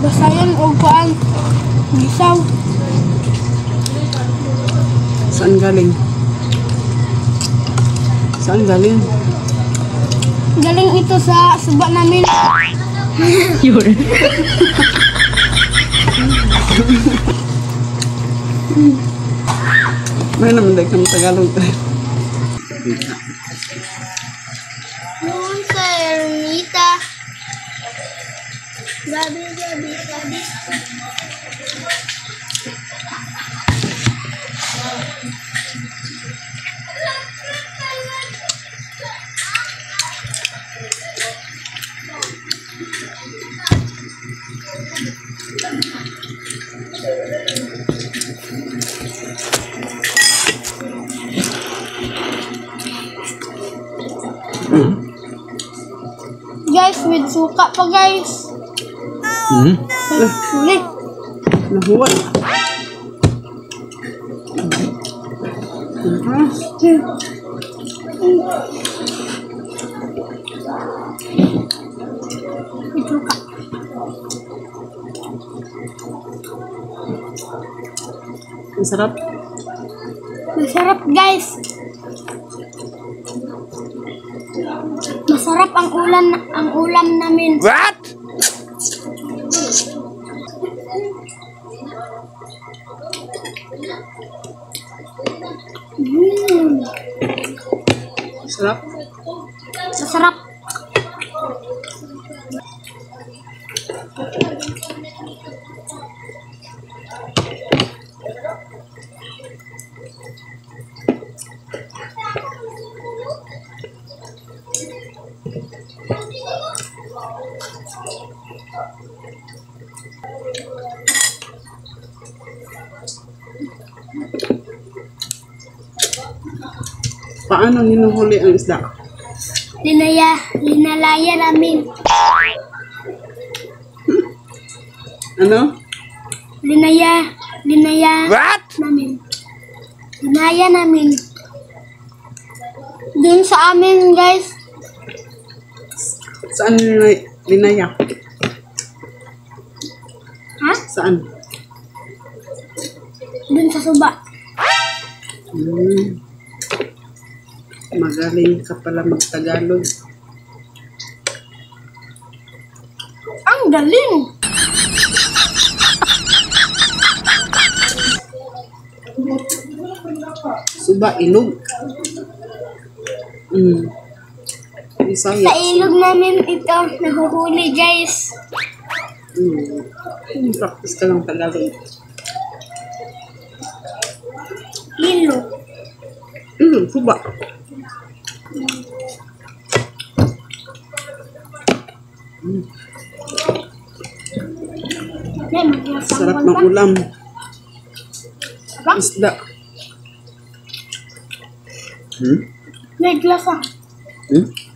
Basayan o kuan. Gisaw. Saan galing? Saan galing? Galing ito sa suba namin. Yun. May naman dahil kang Tagalog. Noon sa Ermita. Gabi. Guys, with suka pa guys. Huli. Nahuwal. With suka. Ang sarap. Masarap guys. Masarap ang ulam namin. What? Sarap. Masarap. Paano hinuhuli ang isda? Linalaya namin. Ano? Linaya What? namin. Linaya namin. Dun sa amin guys. Saan linaya? Ha? Saan? Dun sa suba. Magaling ka pala mag-Tagalog. Ang galing. Suba, ilog. Isang Sa ilog namin ito nahuhuli guys. Practice ka lang Tagalog. Ilog. Suba. Sarap ng ulam. Isda. May glasa.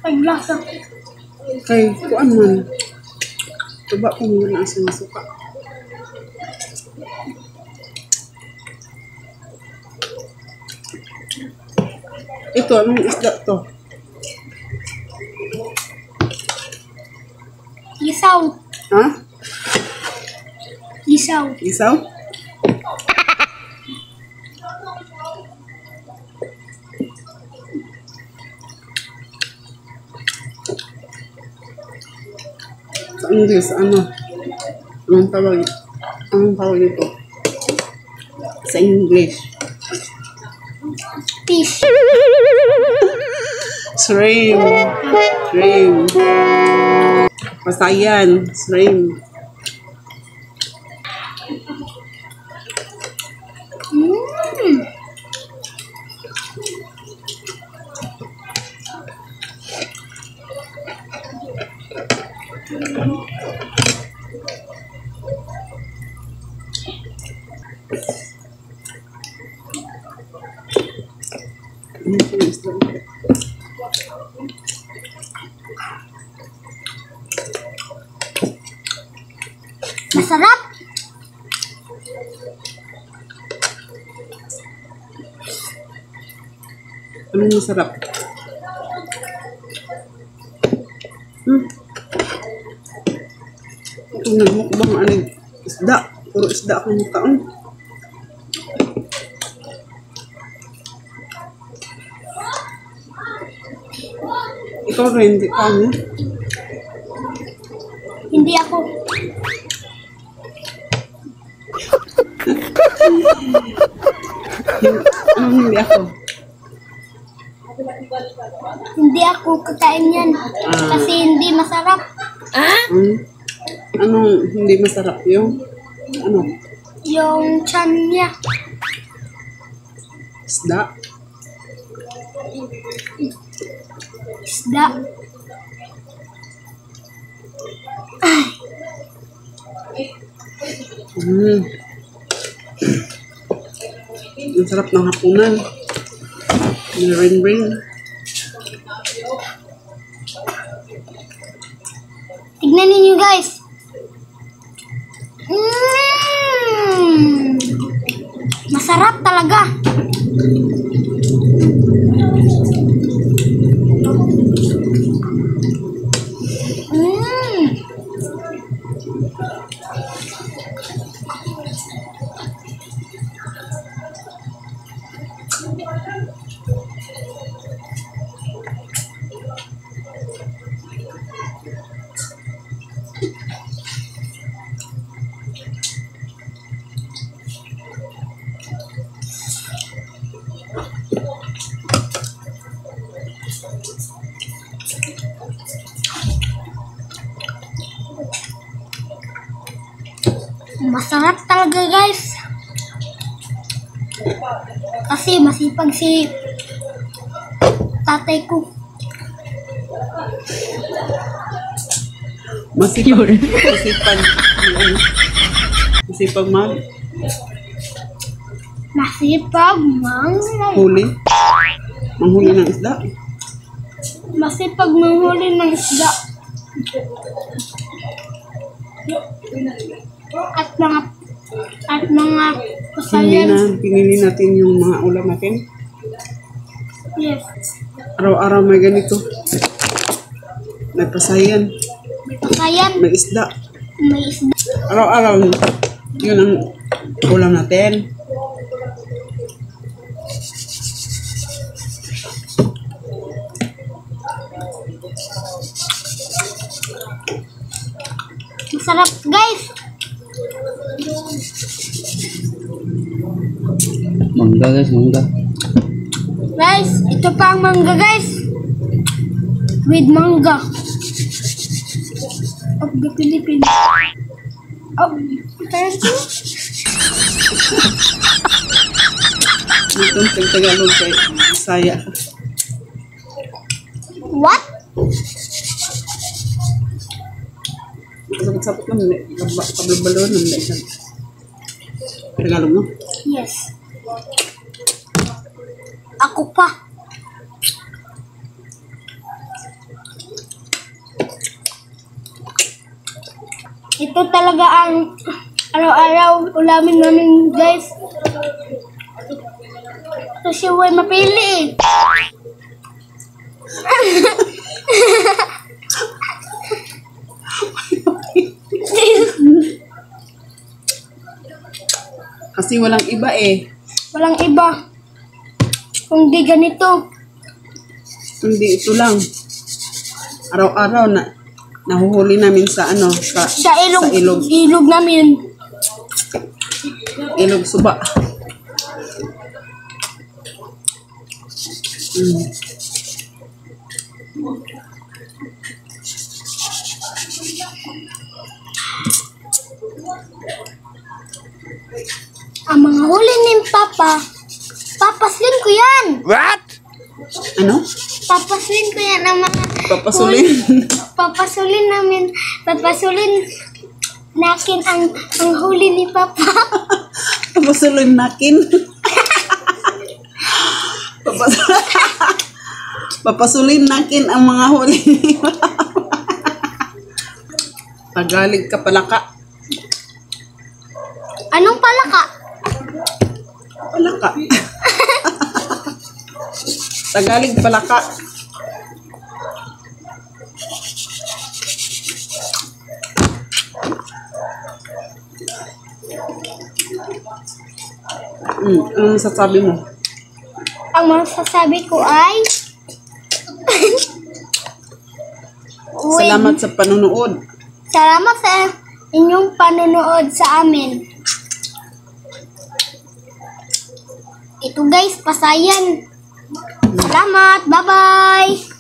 May glasa. Kay, kuan man. Tuba ko muna ang sinasuka. Ito, anong isda to? Isaw. Ha? Isaw. Isaw? Sa English, ano? Anong tawag? Anong tawag ito? Sa English. Fish. Shrimp. Shrimp. Pasayan. Shrimp. Masarap. Anong masarap? Kung nagmukbang anong isda. Puro isda akong taon. Ikaw rin, di ka ano? Hindi ako. Anong hindi ako? Hindi ako kakain yan. Kasi hindi masarap. Anong hindi masarap yung ano? Yung tiyan niya. Isda? Isda. Ang sarap ng hapunan. May ring-ring. Tignan ninyo guys. Masarap talaga. Masarap talaga guys. Kasi masipag si tatay ko. Masipag. Masipag. Masipag mag Masipag huli. Manghuli ng isda. Masipag manghuli ng isda. At mga kasayan. Pinili natin yung mga ulam natin. Yes. Araw-araw may ganito. May pasayan. May kasayan. May isda. May isda. Araw-araw yun ang ulam natin. Masarap guys. Mangga guys, mangga. Guys, ito pa ang mangga guys. With mangga. Of the Philippines. Oh, thank you. Ito ang Tagalog kay Bisaya. What? Sabot-sabot naman. Kabalo-balo naman. Tagalog mo? Yes. Ako pa. Ito talaga ang araw-araw ulamin namin guys. Ito si Way mapili eh. Kasi walang iba eh. Walang iba. Kung di ganito. Hindi ito lang. Araw-araw na nahuhuli namin sa ano, sa Sa ilog. ilog. Ilog namin. Ilog suba. Ang mga huli ni Papa, papaslin ko yan. What? Ano? Papaslin ko yan ang mga Papasulin? papasulin namin. Papasulin nakin ang huli ni Papa. Papasulin nakin. Papasulin nakin ang mga huli. Tagalog ka palaka. Anong palaka? Palaka. Tagalog palaka. Anong masasabi mo? Ang masasabi ko ay... Salamat sa panonood. Salamat sa inyong panonood sa amin. Ito guys, pasayan. Salamat. Bye-bye.